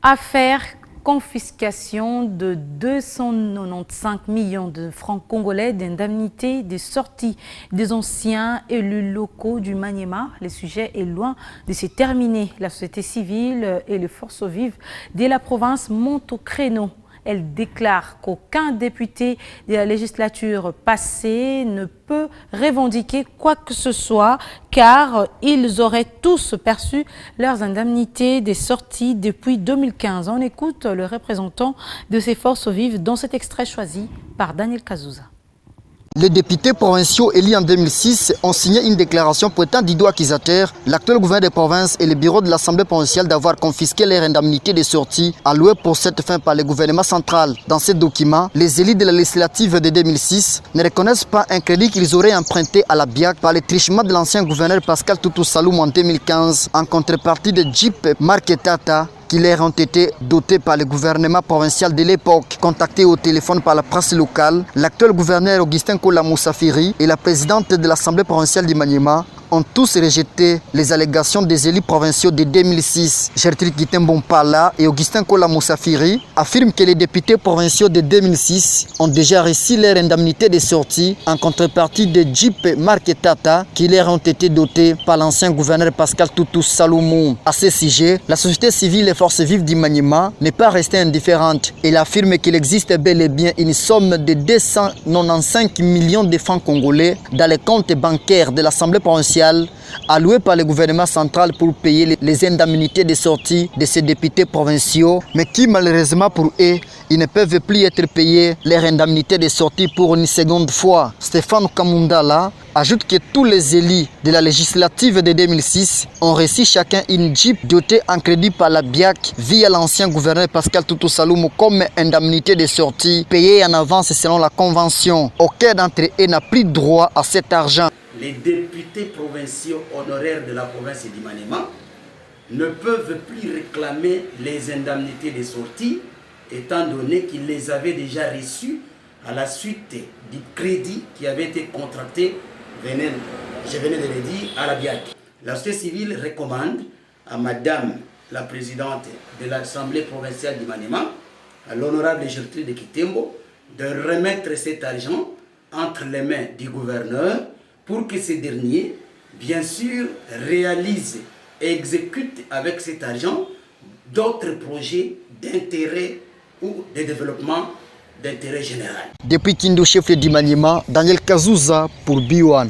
Affaire confiscation de 295 millions de francs congolais d'indemnités des sorties des anciens élus locaux du Maniema. Le sujet est loin de se terminer. La société civile et les forces vives de la province montent au créneau. Elle déclare qu'aucun député de la législature passée ne peut revendiquer quoi que ce soit car ils auraient tous perçu leurs indemnités des sorties depuis 2015. On écoute le représentant de ces forces vives dans cet extrait choisi par Daniel Kazouza. Les députés provinciaux élus en 2006 ont signé une déclaration pointant du doigt accusateur l'actuel gouvernement des provinces et le bureau de l'Assemblée provinciale d'avoir confisqué leurs indemnités de sortie allouées pour cette fin par le gouvernement central. Dans ce document, les élus de la législative de 2006 ne reconnaissent pas un crédit qu'ils auraient emprunté à la BIAC par le trichement de l'ancien gouverneur Pascal Toutou Saloum en 2015 en contrepartie de Jeep marque Tata qui leur ont été dotés par le gouvernement provincial de l'époque. Contactés au téléphone par la presse locale, l'actuel gouverneur Augustin Kola Moussafiri et la présidente de l'Assemblée provinciale du Maniema ont tous rejeté les allégations des élus provinciaux de 2006. Gertrude Guitembon-Pala et Augustin Kola Moussafiri affirment que les députés provinciaux de 2006 ont déjà reçu leur indemnité de sortie en contrepartie de Jeep marque Tata qui leur ont été dotés par l'ancien gouverneur Pascal Toutou Saloum. À ce sujet, la société civile et forces vives du Maniema n'est pas restée indifférente. Elle affirme qu'il existe bel et bien une somme de 295 millions de francs congolais dans les comptes bancaires de l'Assemblée provinciale alloué par le gouvernement central pour payer les indemnités de sortie de ces députés provinciaux, mais qui malheureusement pour eux, ils ne peuvent plus être payés leurs indemnités de sortie pour une seconde fois. Stéphane Kamundala ajoute que tous les élus de la législative de 2006 ont reçu chacun une Jeep dotée en crédit par la BIAC via l'ancien gouverneur Pascal Toutou Saloum comme indemnité de sortie payée en avance selon la convention. Aucun d'entre eux n'a plus droit à cet argent. Les députés provinciaux honoraires de la province du Maniema ne peuvent plus réclamer les indemnités de sortie étant donné qu'ils les avaient déjà reçues à la suite du crédit qui avait été contracté, je venais de le dire, à la BIAC. La société civile recommande à Madame la présidente de l'Assemblée provinciale du Maniema, à l'honorable Gertrude Kitembo, de remettre cet argent entre les mains du gouverneur pour que ce dernier, bien sûr, réalise et exécute avec cet argent d'autres projets d'intérêt ou de développement d'intérêt général. Depuis Kindu, chef du Maniema, Daniel Kazouza pour B1.